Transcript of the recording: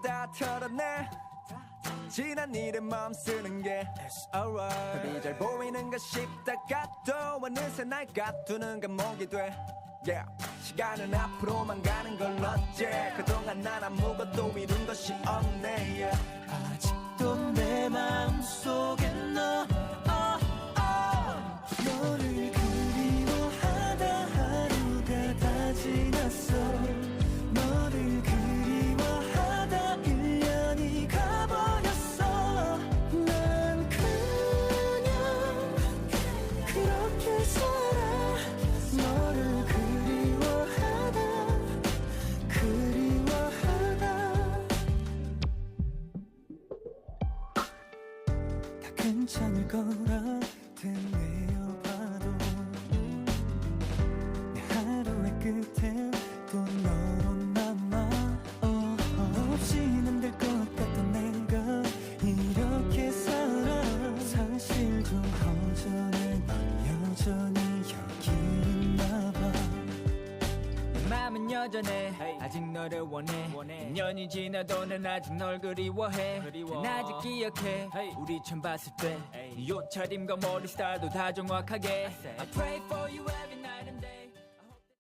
다 털어내 지난 일에 마음 쓰는 게 It's alright 답이 잘 보이는가 싶다가 또 어느새 날 가두는 감옥이 돼 Yeah 시간은 앞으로만 가는 걸 어째 그동안 난 아무것도 이룬 것이 없네 yeah. 아직도 내 마음속에 너 너를 그리워하다 하루가 다 지났어 너를 그리워하다 1년이 가버렸어 난 그냥 그렇게 살아 너를 그리워하다 다 괜찮을 거라 되뇌어봐도 내 하루의 끝엔 또 너로 남아 너 없이는 안 될 것 같던 내가 이렇게 살아 사실 좀 허전해 넌 여전히 여기 있나 봐 내 맘은 여전해 아직 너를 원해 2년이 지나도 난 아직 널 그리워해 난 아직 기억해 우리 처음 봤을 때네 옷차림과 머리 스타일도 다 정확하게 I pray for you every